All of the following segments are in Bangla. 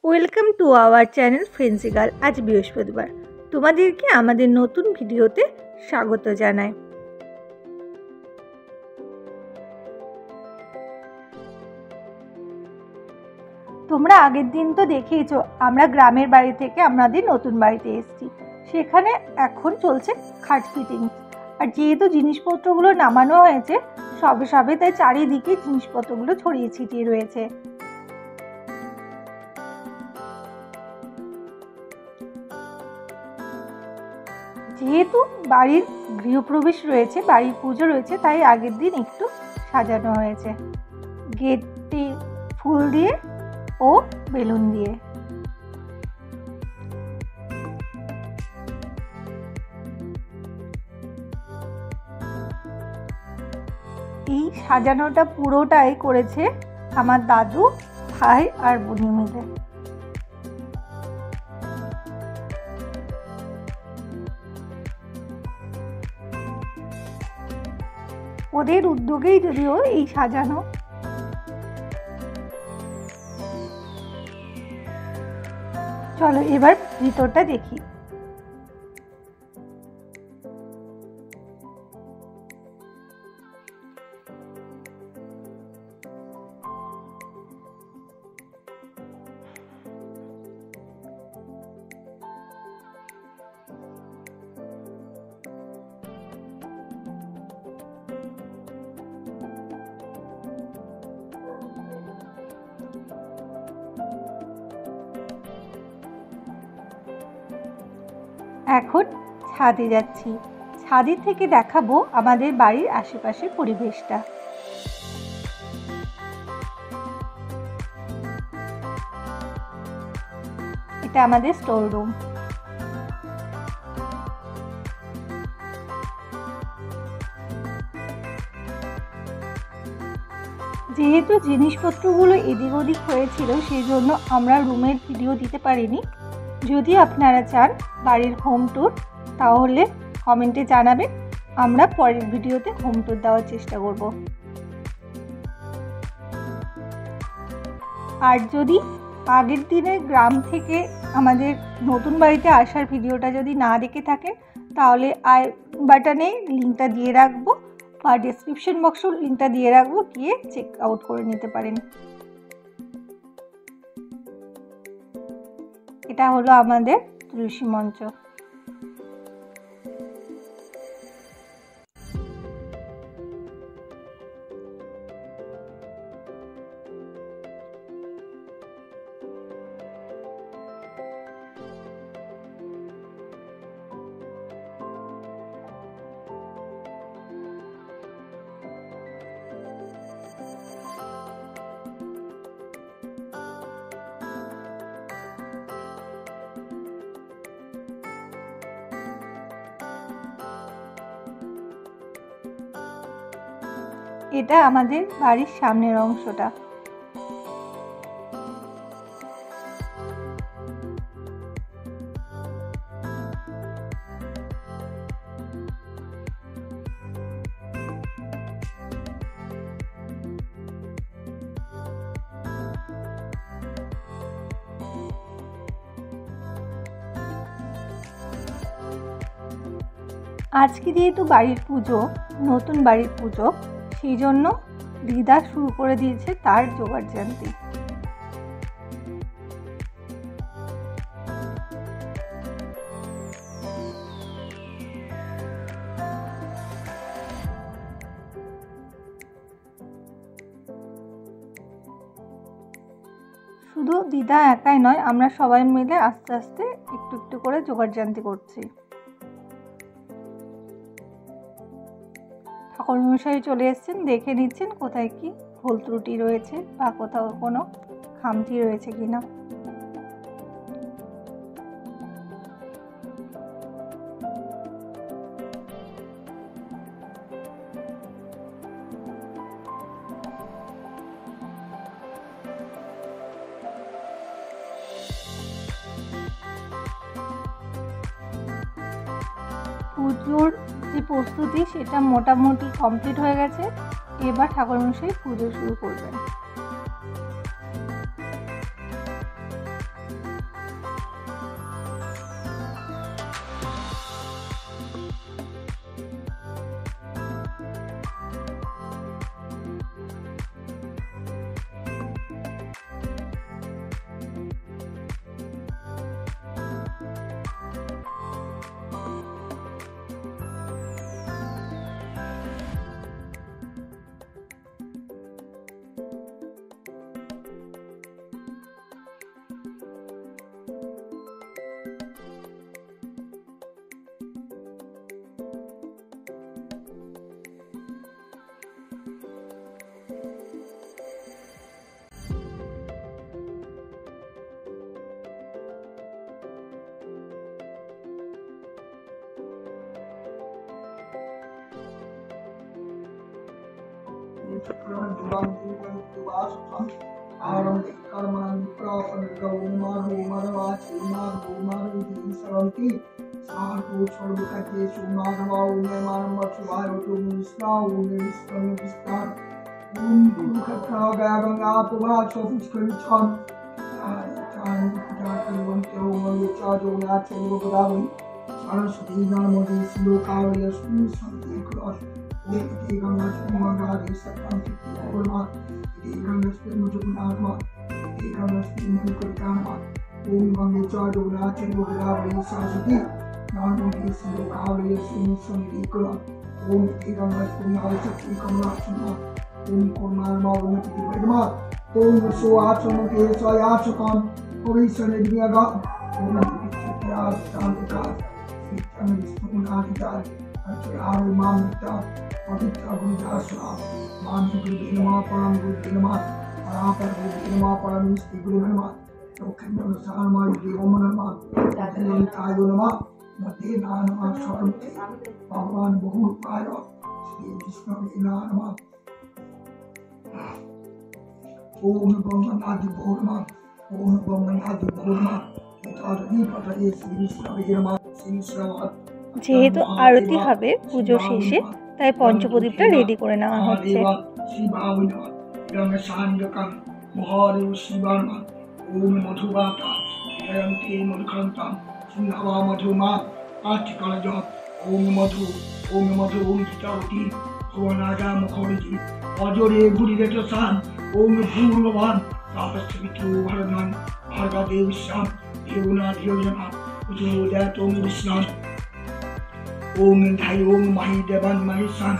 Welcome to our channel ফ্রেন্সি girl. আজ বৃহস্পতিবার, তোমাদেরকে আমাদের নতুন ভিডিওতে স্বাগত জানাই। তোমরা আগের দিন তো দেখেইছো আমরা গ্রামের বাড়ি থেকে আমাদের নতুন বাড়িতে এসেছি। সেখানে এখন চলছে খাট ফিটিং, আর যেহেতু জিনিসপত্রগুলো নামানো হয়েছে সবে সবে, তাই চারিদিকে জিনিসপত্রগুলো ছড়িয়ে ছিটিয়ে রয়েছে। যেহেতু বাড়ির গৃহপ্রবেশ রয়েছে, বাড়ির পুজো রয়েছে, তাই আগের দিন একটু সাজানো হয়েছে গেটটি ফুল দিয়ে ও বেলুন দিয়ে। এই সাজানোটা পুরোটাই করেছে আমার দাদু, ভাই আর বোনি মিলে। ওদের উদ্যোগেই যদিও এই সাজানো। চলো এবার ভিতরটা দেখি। এখন ছাদে যাচ্ছি, ছাদের থেকে দেখাবো আমাদের বাড়ির আশেপাশের পরিবেশটা। এটা আমাদের স্টোর রুম। যেহেতু জিনিসপত্রগুলো এদিক ওদিক হয়েছিল, সেই জন্য আমরা রুমের ভিডিও দিতে পারিনি। যদি আপনারা চান বাড়ির হোম ট্যুর, তাহলে কমেন্টে জানাবেন, আমরা পরের ভিডিওতে হোম ট্যুর দেওয়ার চেষ্টা করব। আর যদি আগের দিনের গ্রাম থেকে আমাদের নতুন বাড়িতে আসার ভিডিওটা যদি না দেখে থাকেন, তাহলে আই বাটনে লিঙ্কটা দিয়ে রাখবো বা ডেসক্রিপশন বক্সেও লিঙ্কটা দিয়ে রাখবো, গিয়ে চেক আউট করে নিতে পারেন। এটা হলো আমাদের তুলসী মঞ্চ। এটা আমাদের বাড়ির সামনের অংশটা। আজকে যেহেতু বাড়ির পুজো, নতুন বাড়ির পুজো, সেই জন্য দিদা শুরু করে দিয়েছে তার জোগাড় জানতে। শুধু দিদা একাই নয়, আমরা সবাই মিলে আস্তে আস্তে একটু একটু করে জোগাড় জানতে করছি। ঠাকুরমশাই চলে এসেছেন, দেখে নিচ্ছেন কোথায় কি ভুল ত্রুটি রয়েছে বা কোথাও কোনো খামতি রয়েছে কিনা। পুজোর যে প্রস্তুতি সেটা মোটামুটি কমপ্লিট হয়ে গেছে। এবার ঠাকুরমশাই পুজো শুরু করবেন। Saraswati Namaste Slokavarya Shanti Cross Ganga Srimagadi Satanti Kurma Ganga Srimajunatma Ganga Srimajunatma Om Ganga Chadunati Mugravali Saraswati Namaste Slokavarya Shanti Cross Om Ganga Srimajunatma Kamrachana Om Kurma Unati Vedma Om Suachana Kesayachakam Orisane Diaga Om Yas Santa Unadita, Ari Mamita, Adita Gudasra, Manti Gudinama, Param Gudinama, Arapa Gudinama, Paramisti Gudinama, Tokendam Sarma, Yomanama, Tadin Tayunama, Madinanama, Swaruti, Bhavan Bohu Paya, Sri Vishnu Inanama, Om Bhavanadi Bhurma, Om Bhavanadi Bhurma, Tadri Patari Sri Vishnu Inanama. যেহেতু আরতি হবে পুজো শেষে তাই পঞ্চপ্রদীপটা রেডি করে নেওয়া হচ্ছে। অজরে গুড়িরেট সান ওম ভূর্ভুবন তাপস্বিতু ভরণন ভার্গদেবিশ্যাম দেবনা ধিয়োজনা Om Vishnu Om Dhai Om Mahi Devan Mahi San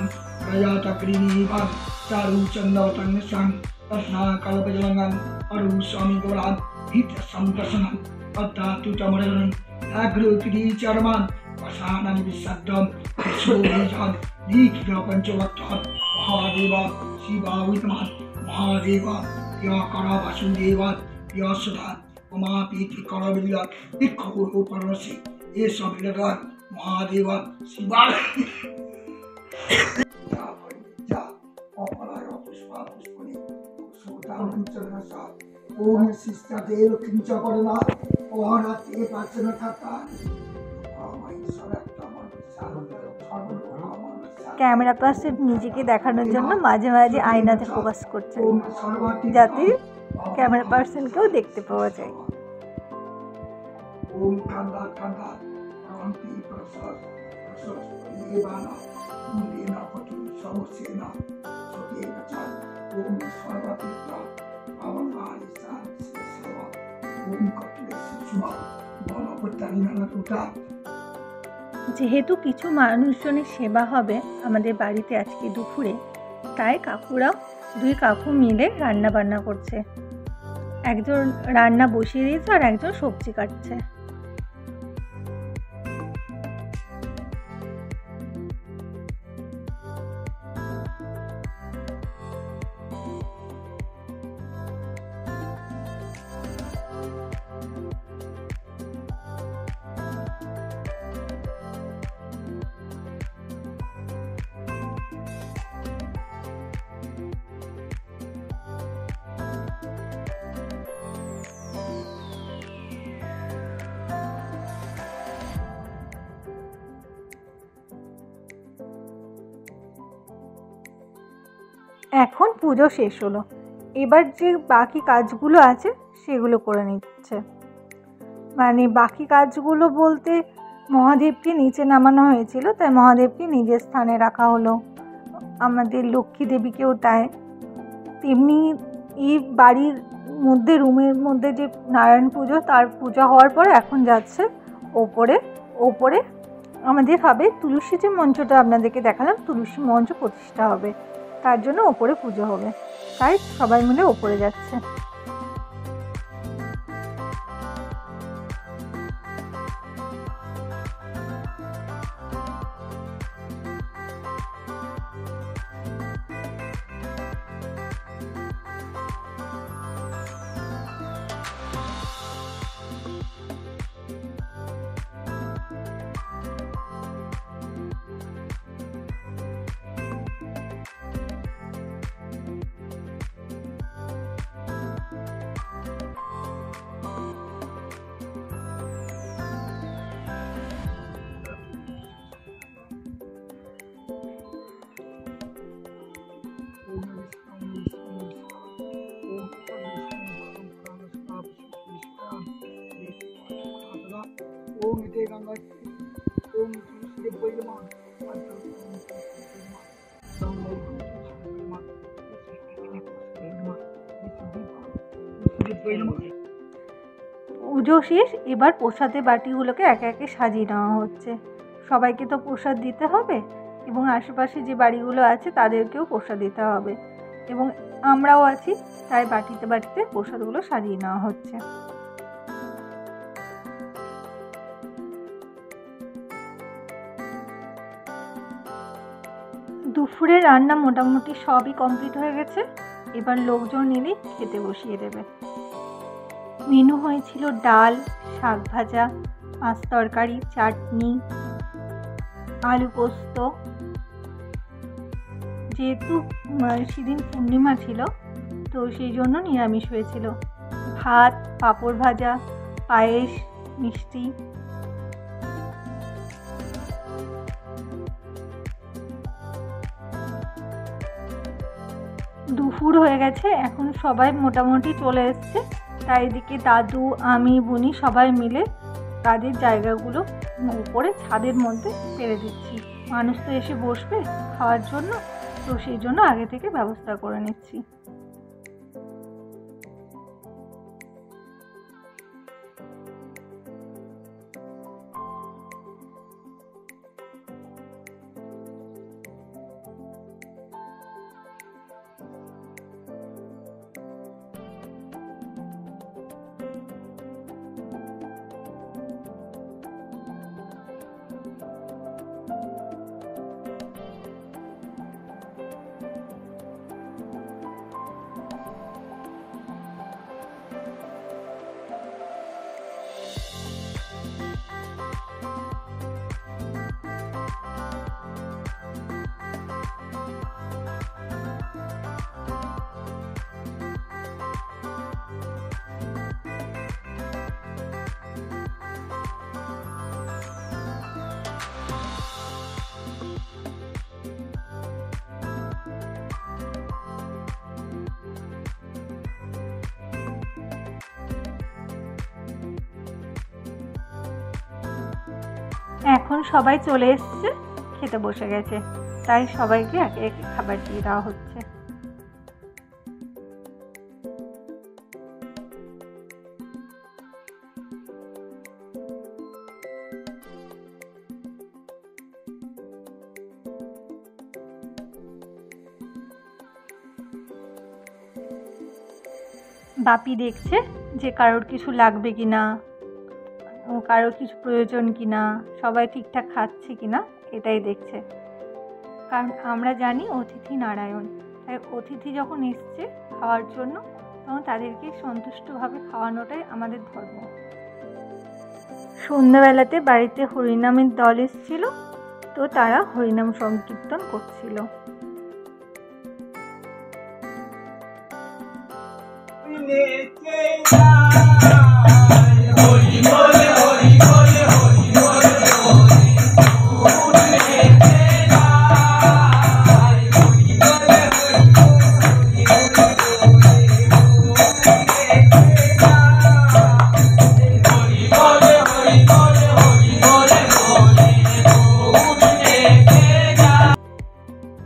Rayata Krini Van Charu Chandavatan San Tasna Kalapajalangan Aru Swami Goran Hita Samdasanam Atta Tutamaranan Agru Kri Charman Vasanan Visadam Vishwovijan Dikya Panchavatan Mahadeva Shiva Vitman Mahadeva Yakara Vasudeva Yasadan Mama Piti Karavilya Ikuru Parasi Esavilagan Mahadeva Shiva Om Sista Deva Kincha Parana Ohana Te Pachana Tata camera person নিজেকে দেখানোর জন্য মাঝে মাঝে আয়নাতে ফোকাস করছে যাতে ক্যামেরা পার্সনকেও দেখতে পাওয়া যায়। Om Kanda Kanda Ranti Prasad Prasad Yevana Mudina Patu Samosena Sotena Chan Om Sarvatitra Avangari San Sesava Om Katlesi Chuma Bala Bhatarina Natuta। যেহেতু কিছু মানুষজনের সেবা হবে আমাদের বাড়িতে আজকে দুপুরে, তাই কাকুরা দুই কাকু মিলে রান্না বান্না করছে। একজন রান্না বসিয়ে দিয়েছে আর একজন সবজি কাটছে। এখন পুজো শেষ হলো, এবার যে বাকি কাজগুলো আছে সেগুলো করে নিচ্ছে। মানে বাকি কাজগুলো বলতে মহাদেবকে নিচে নামানো হয়েছিল, তাই মহাদেবকে নিজের স্থানে রাখা হলো, আমাদের লক্ষ্মী দেবীকেও তাই। তেমনি এই বাড়ির মধ্যে রুমের মধ্যে যে নারায়ণ পুজো, তার পূজা হওয়ার পরে এখন যাচ্ছে ওপরে। ওপরে আমাদের হবে তুলসী, যে মঞ্চটা আপনাদেরকে দেখালাম, তুলসী মঞ্চ প্রতিষ্ঠা হবে, তার জন্য ওপরে পুজো হবে, তাই সবাই মিলে ওপরে যাচ্ছে। ओम इते गंगा ओम तुलसी देव नमः পুজো শেষ, এবার প্রসাদের বাটিগুলোকে একে একে সাজিয়ে নেওয়া হচ্ছে। সবাইকে তো প্রসাদ দিতে হবে এবং আশেপাশে যে বাড়িগুলো আছে তাদেরকেও প্রসাদ দিতে হবে এবং আমরাও আছি, তাই বাটিতে বাটিতে প্রসাদগুলো সাজিয়ে নেওয়া হচ্ছে। দুপুরের রান্না মোটামুটি সবই কমপ্লিট হয়ে গেছে, এবার লোকজন এলে খেতে বসিয়ে দেবে। মেনু হয়েছিল ডাল, শাক ভাজা, মাছ তরকারি, চাটনি, আলু পোস্ত। যেহেতু সেদিন পূর্ণিমা ছিল তো সেই জন্য নিরামিষ হয়েছিল। ভাত, পাঁপড় ভাজা, পায়েস, মিষ্টি। দুপুর হয়ে গেছে, এখন সবাই মোটামুটি চলে এসছে, তাই এদিকে দাদু, আমি, বুনি সবাই মিলে তাদের জায়গাগুলো উপরে ছাদের মধ্যে পেরে দিচ্ছি। মানুষ তো এসে বসবে খাওয়ার জন্য, তো সেই জন্য আগে থেকে ব্যবস্থা করে নিচ্ছি। এখন সবাই চলে এসছে, খেতে বসে গেছে, তাই সবাইকে একে একে খাবার দিয়ে দেওয়া হচ্ছে। বাপি দেখছে যে কারোর কিছু লাগবে কিনা, কারোর কিছু প্রয়োজন কিনা, সবাই ঠিকঠাক খাচ্ছে কিনা, এটাই দেখছে। কারণ আমরা জানি অতিথি নারায়ণ, তাই অতিথি যখন এসছে খাওয়ার জন্য তখন তাদেরকে সন্তুষ্টভাবে খাওয়ানোটাই আমাদের ধর্ম। সন্ধ্যাবেলাতে বাড়িতে হরিনামের দল এসেছিল, তো তারা হরিনাম সংকীর্তন করছিল।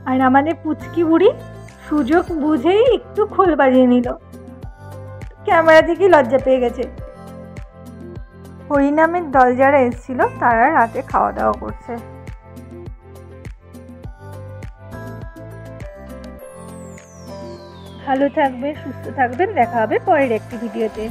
আর আমাদের পুচকি বুড়ি সুযোগ বুঝেই একটু খোল বাজিয়ে নিল, ক্যামেরা থেকে লজ্জা পেয়ে গেছে। হরিনামের দল যারা এসেছিল তারা রাতে খাওয়া দাওয়া করছে। ভালো থাকবে, সুস্থ থাকবেন, দেখা হবে পরের একটি ভিডিওতে।